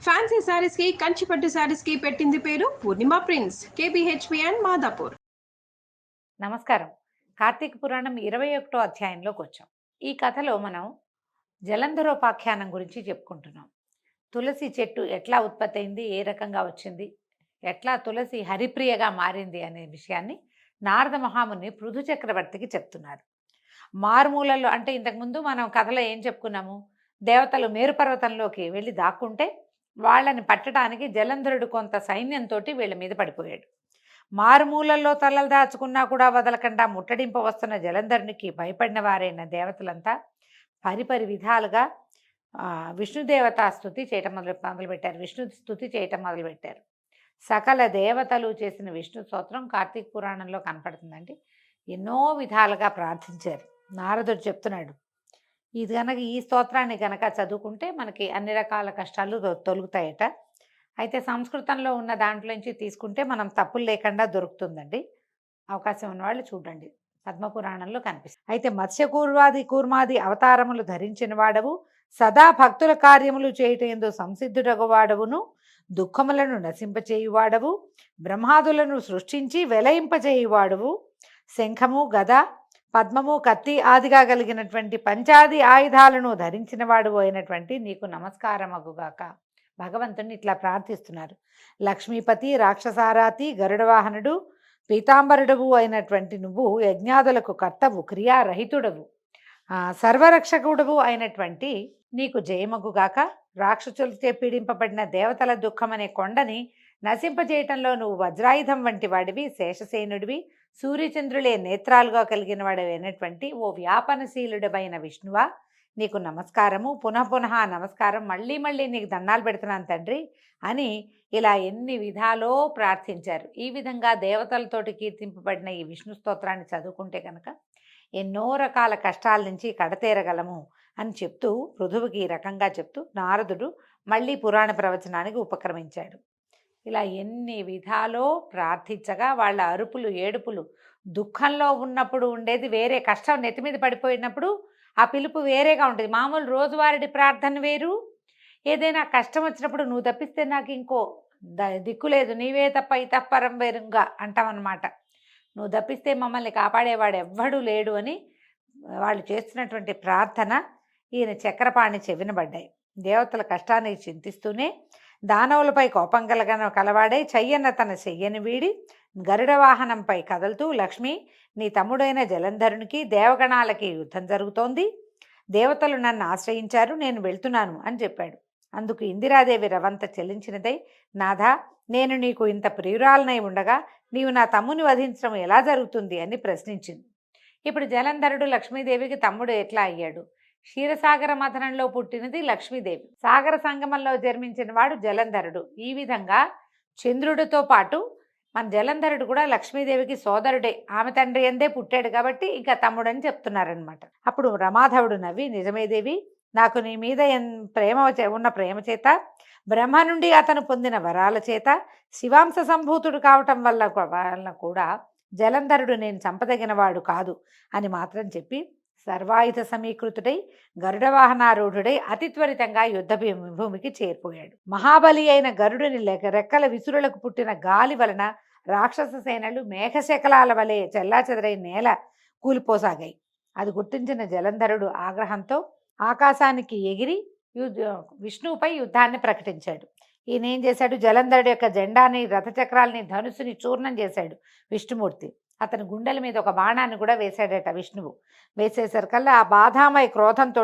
Fancy saris కి కంచిపట్టు శారీస్ కి పెట్టింది పేరు పూర్ణిమ ప్రింట్స్, కేబిహెచ్పి అండ్ మాదాపూర్. నమస్కారం. కార్తీక పురాణం 21వ అధ్యాయంలోకి వచ్చాం. ఈ కథలో మనం జలంధరోపాఖ్యానం గురించి చెప్పుకుంటున్నాం. తులసి చెట్టు ఎట్లా ఉత్పత్తి అయింది, ఏ రకంగా వచ్చింది, ఎట్లా తులసి హరిప్రియగా మారింది అనే విషయాన్ని నారద మహాముని పృథు చక్రవర్తికి చెప్తున్నారు. మారుమూలల్లో అంటే ఇంతకుముందు మనం కథలో ఏం చెప్పుకున్నాము, దేవతలు మేరుపర్వతంలోకి వెళ్ళి దాక్కుంటే వాళ్ళని పట్టడానికి జలంధరుడు కొంత సైన్యంతో వీళ్ళ మీద పడిపోయాడు. మారుమూలల్లో తలలు దాచుకున్నా కూడా వదలకుండా ముట్టడింప వస్తున్న జలంధరునికి భయపడిన వారైన దేవతలంతా పరిపరి విధాలుగా విష్ణుదేవత స్తుతి చేయటం మొదలుపెట్టారు. విష్ణు స్తుతి చేయటం మొదలుపెట్టారు. సకల దేవతలు చేసిన విష్ణు స్తోత్రం కార్తీక పురాణంలో కనపడుతుందండి. ఎన్నో విధాలుగా ప్రార్థించారు. నారదుడు చెప్తున్నాడు, ఇది కనుక ఈ స్తోత్రాన్ని కనుక చదువుకుంటే మనకి అన్ని రకాల కష్టాలు తొలుగుతాయట. అయితే సంస్కృతంలో ఉన్న దాంట్లోంచి తీసుకుంటే మనం తప్పులు లేకుండా దొరుకుతుందండి. అవకాశం ఉన్నవాళ్ళు చూడండి, పద్మపురాణంలో కనిపిస్తుంది. అయితే కూర్మాది అవతారములు ధరించిన వాడవు, సదా భక్తుల కార్యములు చేయటందు సంసిద్ధుడగవాడవును, దుఃఖములను నశింపచేయువాడవు, బ్రహ్మాదులను సృష్టించి వెలయింపచేయువాడవు, శంఖము గద పద్మము కత్తి ఆదిగా కలిగినటువంటి పంచాది ఆయుధాలను ధరించిన వాడు అయినటువంటి నీకు నమస్కారమగుగాక. భగవంతుని ఇట్లా ప్రార్థిస్తున్నారు. లక్ష్మీపతి, రాక్షసారాతి, గరుడవాహనుడు, పీతాంబరుడవు అయినటువంటి నువ్వు యజ్ఞాదులకు కర్తవు, క్రియారహితుడవు, సర్వరక్షకుడవు అయినటువంటి నీకు జయమగుగాక. రాక్షసులచే పీడింపబడిన దేవతల దుఃఖమనే కొండని నశింపజేయటంలో నువ్వు వజ్రాయుధం వంటి వాడివి, శేషసేనుడివి, సూర్యచంద్రులే నేత్రాలుగా కలిగిన వాడవైనటువంటి ఓ వ్యాపనశీలుడమైన విష్ణువా నీకు నమస్కారము, పునః నమస్కారం, మళ్ళీ నీకు దండాలు పెడుతున్నాను తండ్రి అని ఇలా ఎన్ని విధాలో ప్రార్థించారు. ఈ విధంగా దేవతలతోటి కీర్తింపబడిన ఈ విష్ణు స్తోత్రాన్ని చదువుకుంటే కనుక ఎన్నో రకాల కష్టాల నుంచి కడతేరగలము అని చెప్తూ పృథువుకి ఈ రకంగా చెప్తూ నారదుడు మళ్ళీ పురాణ ప్రవచనానికి ఉపక్రమించాడు. ఇలా ఎన్ని విధాలో ప్రార్థించగా వాళ్ళ అరుపులు ఏడుపులు, దుఃఖంలో ఉన్నప్పుడు ఉండేది వేరే, కష్టం నెత్తి మీద పడిపోయినప్పుడు ఆ పిలుపు వేరేగా ఉంటుంది. మామూలు రోజువారీ ప్రార్థన వేరు, ఏదైనా కష్టం వచ్చినప్పుడు నువ్వు తప్పిస్తే నాకు ఇంకో దిక్కు లేదు, నీవే తప్ప ఇతపరం వేరుగా అంటామన్నమాట. నువ్వు తప్పిస్తే మమ్మల్ని కాపాడేవాడు ఎవ్వడూ లేడు అని వాళ్ళు చేస్తున్నటువంటి ప్రార్థన ఈయన చక్రపాణి చెవినబడ్డాయి. దేవతల కష్టాన్ని చింతిస్తూనే దానవులపై కోపం కలవాడై చెయ్యన్న తన చెయ్యని వీడి గరుడ వాహనంపై కదులుతూ, లక్ష్మి నీ తమ్ముడైన జలంధరునికి దేవగణాలకి యుద్ధం జరుగుతోంది, దేవతలు నన్ను ఆశ్రయించారు, నేను వెళ్తున్నాను అని చెప్పాడు. అందుకు ఇందిరాదేవి రవంత చెల్లించినదై, నాథా నేను నీకు ఇంత ప్రియురాలనై ఉండగా నీవు నా తమ్ముని వధించడం ఎలా జరుగుతుంది అని ప్రశ్నించింది. ఇప్పుడు జలంధరుడు లక్ష్మీదేవికి తమ్ముడు ఎట్లా అయ్యాడు? క్షీరసాగర మథనంలో పుట్టినది లక్ష్మీదేవి, సాగర సంగమంలో జన్మించిన వాడు జలంధరుడు. ఈ విధంగా చంద్రుడితో పాటు మన జలంధరుడు కూడా లక్ష్మీదేవికి సోదరుడే, ఆమె తండ్రి ఎందే పుట్టాడు కాబట్టి ఇంకా తమ్ముడని చెప్తున్నారనమాట. అప్పుడు రమాధవుడు నవ్వి, నిజమేదేవి, నాకు నీ మీద ఉన్న ప్రేమ చేత, బ్రహ్మ నుండి అతను పొందిన వరాల చేత, శివాంశ సంభూతుడు కావటం వల్ల కూడా జలంధరుడు నేను చంపదగినవాడు కాదు అని మాత్రం చెప్పి సర్వాయుధ సమీకృతుడై గరుడవాహనారూఢుడై అతి త్వరితంగా యుద్ధ భూమికి చేరిపోయాడు. మహాబలి అయిన గరుడుని రెక్కల విసురులకు పుట్టిన గాలి వలన రాక్షస సేనలు మేఘశకలాల వలె చెల్లాచెదరై నేల కూలిపోసాగాయి. అది గుర్తించిన జలంధరుడు ఆగ్రహంతో ఆకాశానికి ఎగిరి విష్ణువుపై యుద్ధాన్ని ప్రకటించాడు. ఈయన ఏం చేశాడు, జలంధరుడు యొక్క జెండాని, రథచక్రాలని, ధనుసుని చూర్ణం చేశాడు విష్ణుమూర్తి. అతని గుండెల మీద ఒక బాణాన్ని కూడా వేశాడట విష్ణువు. వేసేసరికల్లా ఆ బాధామయ క్రోధంతో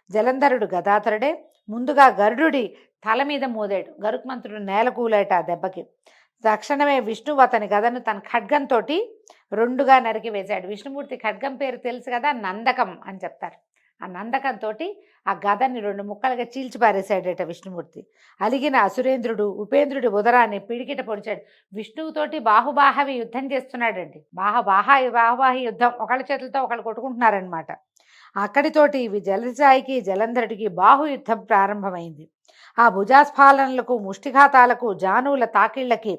జలంధరుడు గదాధరుడే ముందుగా గరుడుడి తల మీద మోదాడు. గరుత్మంతుడు నేల కూలేట ఆ దెబ్బకి. తక్షణమే విష్ణువు అతని గదను తన ఖడ్గంతో రెండుగా నరికి వేశాడు. విష్ణుమూర్తి ఖడ్గం పేరు తెలుసు కదా, నందకం అని చెప్తారు. ఆ నందకంతో ఆ గదని రెండు ముక్కలుగా చీల్చిపారేశాడట విష్ణుమూర్తి. అలిగిన అసురేంద్రుడు ఉపేంద్రుడి ఉదరాన్ని పిడికిట పొడిచాడు. విష్ణువుతోటి బాహుబాహవి యుద్ధం చేస్తున్నాడండి. బాహుబాహి యుద్ధం, ఒకళ్ళ చేతులతో ఒకళ్ళు కొట్టుకుంటున్నారనమాట. అక్కడితోటి ఇవి జలసాయికి జలంధరుడికి బాహుయుద్ధం ప్రారంభమైంది. ఆ భుజాస్ఫాలనలకు, ముష్టిఘాతాలకు, జానువుల తాకిళ్లకి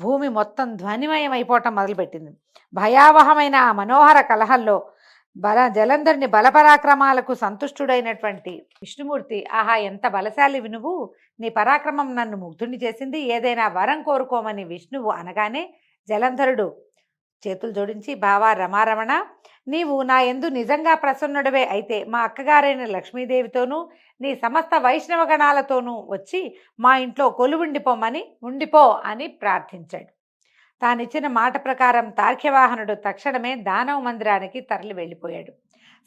భూమి మొత్తం ధ్వనిమయం అయిపోవటం మొదలుపెట్టింది. భయావహమైన ఆ మనోహర కలహంలో జలంధరుని బలపరాక్రమాలకు సంతుష్టుడైనటువంటి విష్ణుమూర్తి, ఆహా ఎంత బలశాలివి నువ్వు, నీ పరాక్రమం నన్ను ముగ్ధుని చేసింది, ఏదైనా వరం కోరుకోమని విష్ణువు అనగానే జలంధరుడు చేతులు జోడించి, బావా రమారమణ, నీవు నా యందు నిజంగా ప్రసన్నుడవే అయితే మా అక్కగారైన లక్ష్మీదేవితోనూ నీ సమస్త వైష్ణవ గణాలతోనూ వచ్చి మా ఇంట్లో ఉండిపో అని ప్రార్థించాడు. తానిచ్చిన మాట ప్రకారం తార్క్యవాహనుడు తక్షణమే దానవ మందిరానికి తరలి వెళ్ళిపోయాడు.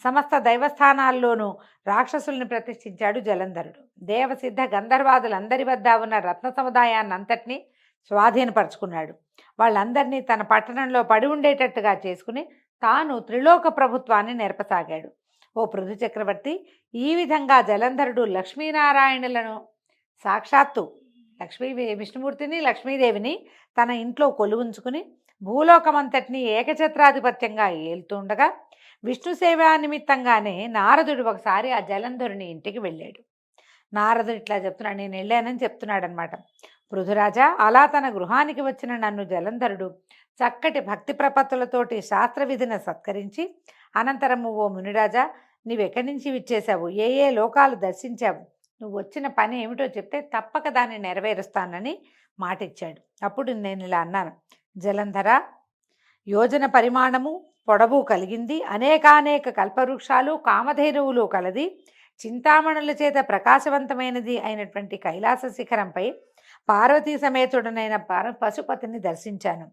సమస్త దైవస్థానాల్లోనూ రాక్షసుల్ని ప్రతిష్ఠించాడు జలంధరుడు. దేవసిద్ధ గంధర్వాదులందరి వద్ద ఉన్న రత్న సముదాయాన్నంతటినీ స్వాధీనపరుచుకున్నాడు. వాళ్ళందరినీ తన పట్టణంలో పడి ఉండేటట్టుగా చేసుకుని తాను త్రిలోక ప్రభుత్వాన్ని నెరపసాగాడు. ఓ పృథు చక్రవర్తి, ఈ విధంగా జలంధరుడు లక్ష్మీనారాయణులను సాక్షాత్తు విష్ణుమూర్తిని లక్ష్మీదేవిని తన ఇంట్లో కొలువుంచుకుని భూలోకమంతటిని ఏకఛత్రాధిపత్యంగా ఏలుతుండగా విష్ణు సేవా నిమిత్తంగానే నారదుడు ఒకసారి ఆ జలంధరుని ఇంటికి వెళ్ళాడు. నారదుడు ఇట్లా చెప్తున్నాడు, నేను వెళ్ళానని చెప్తున్నాడనమాట. పృథురాజా, అలా తన గృహానికి వచ్చిన నన్ను జలంధరుడు చక్కటి భక్తి ప్రపత్తులతోటి శాస్త్రవిధిని సత్కరించి అనంతరము, ఓ మునిరాజా, నీవెక్కడి నుంచి విచ్చేశావు, ఏ ఏ లోకాలు దర్శించావు, నువ్వు వచ్చిన పని ఏమిటో చెప్తే తప్పక దాన్ని నెరవేరుస్తానని మాటిచ్చాడు. అప్పుడు నేను ఇలా అన్నాను, జలంధర, యోజన పరిమాణము పొడవు కలిగింది, అనేకానేక కల్పవృక్షాలు కామధేనువులు కలది, చింతామణుల చేత ప్రకాశవంతమైనది అయినటువంటి కైలాస శిఖరంపై పార్వతీ సమేతుడనైన పశుపతిని దర్శించాను.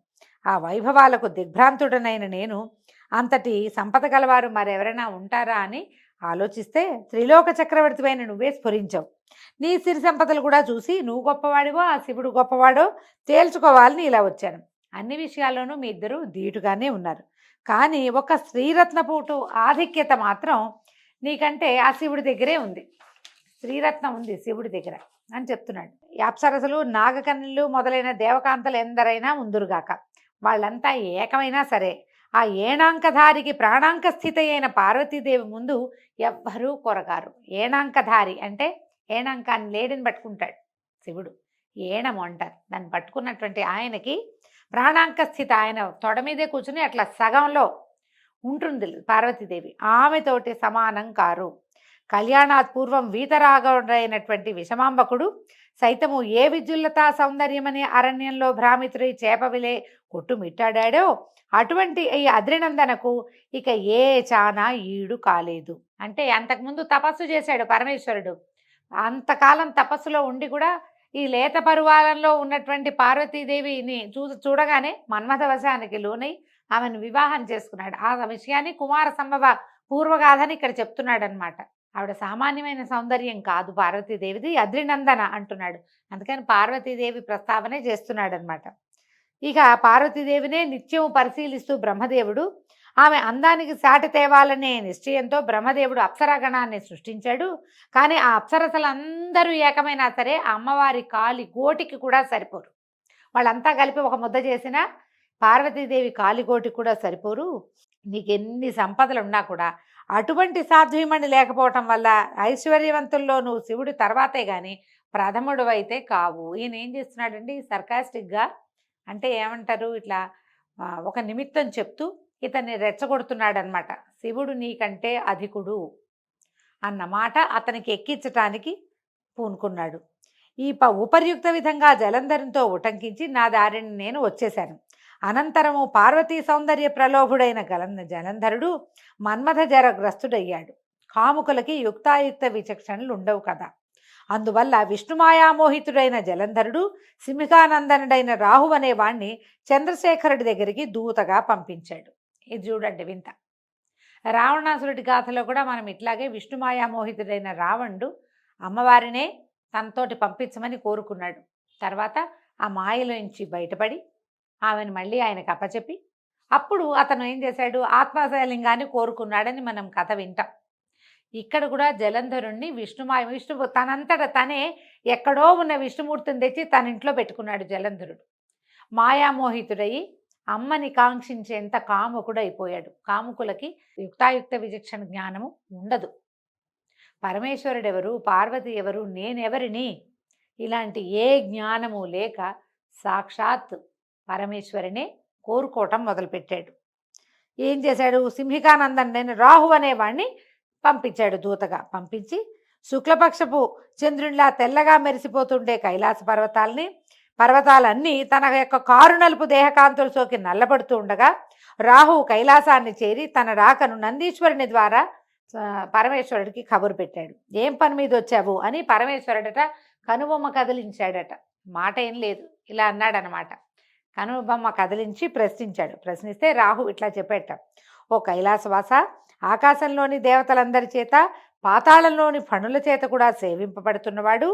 ఆ వైభవాలకు దిగ్భ్రాంతుడనైన నేను అంతటి సంపద గలవారు మరెవరైనా ఉంటారా అని ఆలోచిస్తే త్రిలోక చక్రవర్తివైన నువ్వే స్ఫురించావు. నీ సిరి సంపదలు కూడా చూసి నువ్వు గొప్పవాడివో ఆ శివుడు గొప్పవాడో తేల్చుకోవాలని ఇలా వచ్చాను. అన్ని విషయాల్లోనూ మీ ఇద్దరు ధీటుగానే ఉన్నారు, కానీ ఒక స్త్రీరత్నపోటు ఆధిక్యత మాత్రం నీకంటే ఆ శివుడి దగ్గరే ఉంది. స్త్రీరత్నం ఉంది శివుడి దగ్గర అని చెప్తున్నాడు. ఈ అప్సరసలు, నాగకన్నులు మొదలైన దేవకాంతలు ఎందరైనా ఉందురుగాక, వాళ్ళంతా ఏకమైనా సరే ఆ ఏణాంకధారికి ప్రాణాంక స్థితి అయిన పార్వతీదేవి ముందు ఎవ్వరూ కొరగారు. ఏణాంకధారి అంటే ఏణాంకాన్ని లేడిని పట్టుకుంటాడు శివుడు, ఏణము అంటారు దాన్ని పట్టుకున్నటువంటి ఆయనకి ప్రాణాంక స్థితి, ఆయన తొడ మీదే కూర్చుని అట్లా సగంలో ఉంటుంది పార్వతీదేవి, ఆమెతోటి సమానం కారు. కళ్యాణాత్ పూర్వం వీతరాగైనటువంటి విషమాంబకుడు సైతము ఏ విద్యుల్లతా సౌందర్యమనే అరణ్యంలో భ్రామితుడై చేపవిలే కొట్టుమిట్టాడాడో అటువంటి ఈ అద్రినందనకు ఇక ఏ చానా ఈడు కాలేదు. అంటే అంతకుముందు తపస్సు చేశాడు పరమేశ్వరుడు, అంతకాలం తపస్సులో ఉండి కూడా ఈ లేత పరువాలంలో ఉన్నటువంటి పార్వతీదేవిని చూడగానే మన్మథవశానికి లోనై ఆమెను వివాహం చేసుకున్నాడు. ఆ విషయాన్ని కుమార సంభవ పూర్వగాథని ఇక్కడ చెప్తున్నాడు అనమాట. ఆవిడ సామాన్యమైన సౌందర్యం కాదు పార్వతీదేవిది, అద్రినందన అంటున్నాడు. అందుకని పార్వతీదేవి ప్రస్తావనే చేస్తున్నాడు అనమాట. ఇక పార్వతీదేవినే నిత్యం పరిశీలిస్తూ బ్రహ్మదేవుడు ఆమె అందానికి సాటి తేవాలనే నిశ్చయంతో బ్రహ్మదేవుడు అప్సరాగణాన్ని సృష్టించాడు. కానీ ఆ అప్సరసలందరూ ఏకమైనా సరే ఆ అమ్మవారి కాలి గోటికి కూడా సరిపోరు. వాళ్ళంతా కలిపి ఒక ముద్ద చేసిన పార్వతీదేవి కాలిగోటికి కూడా సరిపోరు. నీకెన్ని సంపదలు ఉన్నా కూడా అటువంటి సాధ్వీమణి లేకపోవటం వల్ల ఐశ్వర్యవంతుల్లో నువ్వు శివుడి తర్వాతే కానీ ప్రథముడు అయితే కావు. ఈయన ఏం చేస్తున్నాడండి సర్కాస్టిక్గా, అంటే ఏమంటారు, ఇట్లా ఒక నిమిత్తం చెప్తూ ఇతన్ని రెచ్చగొడుతున్నాడు అనమాట. శివుడు నీకంటే అధికుడు అన్నమాట అతనికి ఎక్కించటానికి పూనుకున్నాడు. ఈ ఉపర్యుక్త విధంగా జలంధరంతో ఉటంకించి నా దారిని నేను వచ్చేశాను. అనంతరము పార్వతీ సౌందర్య ప్రలోభుడైన జలంధరుడు మన్మథ జరగ్రస్తుడయ్యాడు. కాముకులకి యుక్తాయుక్త విచక్షణలు ఉండవు కదా. అందువల్ల విష్ణుమాయామోహితుడైన జలంధరుడు సింహికానందనుడైన రాహు అనేవాణ్ణి చంద్రశేఖరుడి దగ్గరికి దూతగా పంపించాడు. ఇది చూడండి వింత. రావణాసురుడి గాథలో కూడా మనం ఇట్లాగే విష్ణుమాయామోహితుడైన రావణుడు అమ్మవారినే తనతోటి పంపించమని కోరుకున్నాడు. తర్వాత ఆ మాయలోంచి బయటపడి ఆమెను మళ్ళీ ఆయనకు అప్పచెప్పి అప్పుడు అతను ఏం చేశాడు, ఆత్మశలింగాన్ని కోరుకున్నాడని మనం కథ వింటాం. ఇక్కడ కూడా జలంధరుణ్ణి విష్ణు తనంతట తనే ఎక్కడో ఉన్న విష్ణుమూర్తిని తెచ్చి తన ఇంట్లో పెట్టుకున్నాడు జలంధరుడు. మాయామోహితుడయి అమ్మని కాంక్షించేంత కాముకుడు అయిపోయాడు. కాముకులకి యుక్తాయుక్త విచక్షణ జ్ఞానము ఉండదు. పరమేశ్వరుడెవరు, పార్వతి ఎవరు, నేనెవరిని, ఇలాంటి ఏ జ్ఞానము లేక సాక్షాత్ పరమేశ్వరినే కోరుకోవటం మొదలుపెట్టాడు. ఏం చేశాడు, సింహికానందన్ రాహు అనేవాడిని పంపించాడు దూతగా. పంపించి శుక్లపక్షపు చంద్రునిలా తెల్లగా మెరిసిపోతుండే కైలాస పర్వతాలన్నీ తన యొక్క కారు నలుపు దేహకాంతులు సోకి నల్లబడుతూ ఉండగా రాహు కైలాసాన్ని చేరి తన రాకను నందీశ్వరుని ద్వారా పరమేశ్వరుడికి కబురు పెట్టాడు. ఏం పని మీద వచ్చావు అని పరమేశ్వరుడట కనుబొమ్మ కదిలించాడట. మాట ఏం లేదు, ఇలా అన్నాడనమాట. కనుబొమ్మ కదిలించి ప్రశ్నించాడు. ప్రశ్నిస్తే రాహు ఇట్లా చెప్పేట, ఓ కైలాసవాస, ఆకాశంలోని దేవతలందరి చేత పాతాళంలోని ఫణుల చేత కూడా సేవింపబడుతున్నవాడు,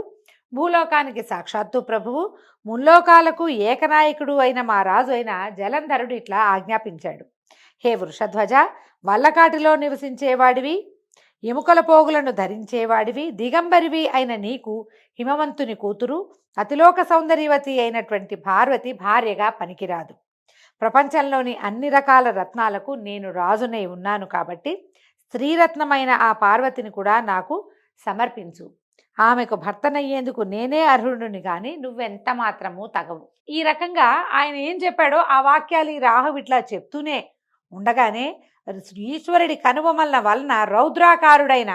భూలోకానికి సాక్షాత్తు ప్రభువు, ముల్లోకాలకు ఏకనాయకుడు అయిన మా రాజు అయిన జలంధరుడు ఇట్లా ఆజ్ఞాపించాడు. హే వృషధ్వజ, వల్లకాటిలో నివసించేవాడివి, ఎముకల పోగులను ధరించేవాడివి, దిగంబరివి అయిన నీకు హిమవంతుని కూతురు అతిలోక సౌందర్యవతి అయినటువంటి పార్వతి భార్యగా పనికిరాదు. ప్రపంచంలోని అన్ని రకాల రత్నాలకు నేను రాజునై ఉన్నాను కాబట్టి స్త్రీరత్నమైన ఆ పార్వతిని కూడా నాకు సమర్పించు. ఆమెకు భర్తనయ్యేందుకు నేనే అర్హుడిని కానీ నువ్వెంత మాత్రము తగవు. ఈ రకంగా ఆయన ఏం చెప్పాడో ఆ వాక్యాలు ఈ రాహు ఇట్లా చెప్తూనే ఉండగానే ఈశ్వరుడి కనుబొమ్మల వలన రౌద్రాకారుడైన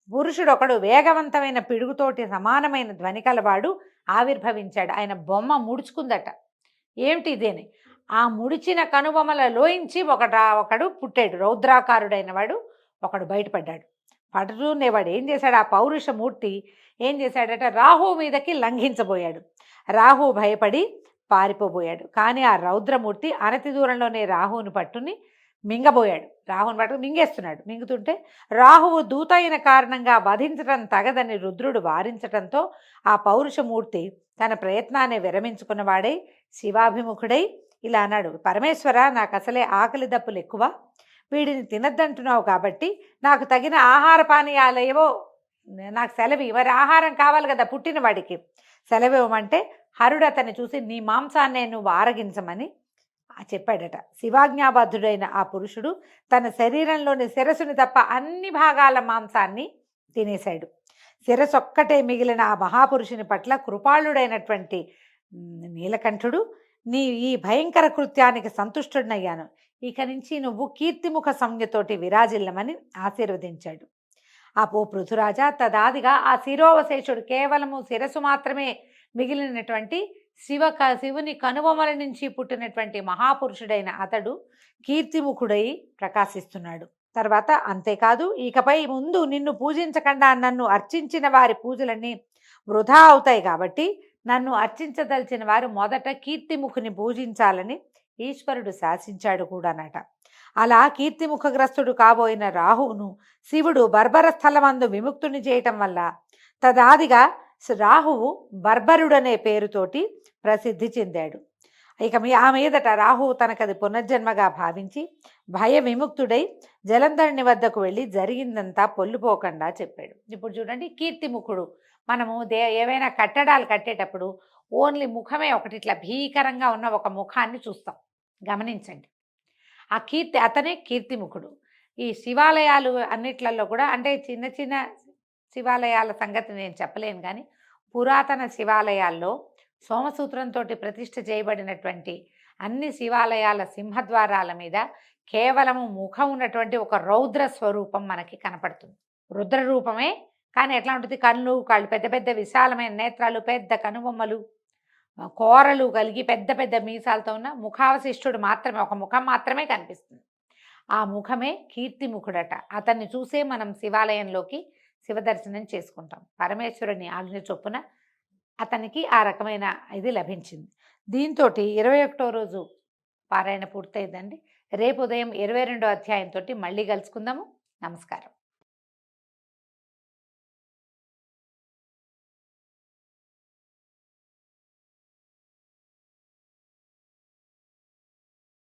పురుషుడొకడు వేగవంతమైన పిడుగుతోటి సమానమైన ధ్వని కలవాడు ఆవిర్భవించాడు. ఆయన బొమ్మ ముడుచుకుందట. ఏమిటి ఇదేని? ఆ ముడిచిన కనుబొమ్మలలోంచి ఒకడు పుట్టాడు. రౌద్రాకారుడైన వాడు ఒకడు బయటపడ్డాడు. పడుతూనేవాడు ఏం చేశాడు, ఆ పౌరుషమూర్తి ఏం చేశాడట, రాహు మీదకి లంఘించబోయాడు. రాహు భయపడి పారిపోబోయాడు. కానీ ఆ రౌద్రమూర్తి అనతి దూరంలోనే రాహువుని పట్టుని మింగబోయాడు. రాహుని పట్టుకు మింగేస్తున్నాడు. మింగుతుంటే రాహువు దూత అయిన కారణంగా వధించటం తగదని రుద్రుడు వారించటంతో ఆ పౌరుషమూర్తి తన ప్రయత్నాన్ని విరమించుకున్నవాడై శివాభిముఖుడై ఇలా అన్నాడు, పరమేశ్వర, నాకు అసలే ఆకలి దప్పులు ఎక్కువ, వీడిని తినద్దంటున్నావు కాబట్టి నాకు తగిన ఆహార పానీయాలు ఏవో నాకు సెలవి, మరి ఆహారం కావాలి కదా పుట్టిన వాడికి, సెలవివ్వమంటే హరుడు అతన్ని చూసి నీ మాంసాన్ని నువ్వు ఆరగించమని చెప్పాడట. శివాజ్ఞాబద్ధుడైన ఆ పురుషుడు తన శరీరంలోని శిరస్సుని తప్ప అన్ని భాగాల మాంసాన్ని తినేశాడు. శిరస్సు ఒక్కటే మిగిలిన ఆ మహాపురుషుని పట్ల కృపాళుడైనటువంటి నీలకంఠుడు, నీ ఈ భయంకర కృత్యానికి సంతుష్టుడనయ్యాను, ఇక నుంచి నువ్వు కీర్తిముఖ సంజ్ఞతోటి విరాజిల్లమని ఆశీర్వదించాడు. ఆ పృథురాజా, తదాదిగా ఆ శిరోవశేషుడు కేవలము శిరస్సు మాత్రమే మిగిలినటువంటి శివుని కనుబొమ్మల నుంచి పుట్టినటువంటి మహాపురుషుడైన అతడు కీర్తిముఖుడై ప్రకాశిస్తున్నాడు. తర్వాత అంతేకాదు, ఇకపై ముందు నిన్ను పూజించకుండా నన్ను అర్చించిన వారి పూజలన్నీ వృధా అవుతాయి కాబట్టి నన్ను అర్చించదలిచిన వారు మొదట కీర్తిముఖుని పూజించాలని ఈశ్వరుడు శాసించాడు కూడానట. అలా కీర్తిముఖగ్రస్తుడు కాబోయిన రాహువును శివుడు బర్బర స్థలమందు విముక్తుని చేయటం వల్ల తదాదిగా రాహువు బర్బరుడనే పేరుతోటి ప్రసిద్ధి చెందాడు. ఇక ఆ మీదట రాహువు తనకది పునర్జన్మగా భావించి భయ విముక్తుడై జలంధరుని వద్దకు వెళ్ళి జరిగిందంతా పొల్లుపోకుండా చెప్పాడు. ఇప్పుడు చూడండి, కీర్తిముఖుడు, మనము ఏవైనా కట్టడాలు కట్టేటప్పుడు ఓన్లీ ముఖమే ఒకటి ఇట్లా భీకరంగా ఉన్న ఒక ముఖాన్ని చూస్తాం. గమనించండి, ఆ అతనే కీర్తిముఖుడు. ఈ శివాలయాలు అన్నిట్లలో కూడా, అంటే చిన్న చిన్న శివాలయాల సంగతి నేను చెప్పలేను, కానీ పురాతన శివాలయాల్లో సోమసూత్రంతో ప్రతిష్ఠ చేయబడినటువంటి అన్ని శివాలయాల సింహద్వారాల మీద కేవలము ముఖం ఉన్నటువంటి ఒక రౌద్ర స్వరూపం మనకి కనపడుతుంది. రుద్ర రూపమే, కానీ ఎట్లా ఉంటుంది, కళ్ళు పెద్ద పెద్ద విశాలమైన నేత్రాలు, పెద్ద కనుబొమ్మలు, కోరలు కలిగి పెద్ద పెద్ద మీసాలతో ఉన్న ముఖావశిష్టుడు మాత్రమే, ఒక ముఖం మాత్రమే కనిపిస్తుంది. ఆ ముఖమే కీర్తిముఖుడట. అతన్ని చూసే మనం శివాలయంలోకి శివదర్శనం చేసుకుంటాం. పరమేశ్వరుని ఆజ్ఞ చొప్పున అతనికి ఆ రకమైన ఇది లభించింది. దీంతో 21వ రోజు పారాయణ పూర్తయిందండి. రేపు ఉదయం 22వ అధ్యాయంతో మళ్ళీ కలుసుకుందాము. నమస్కారం.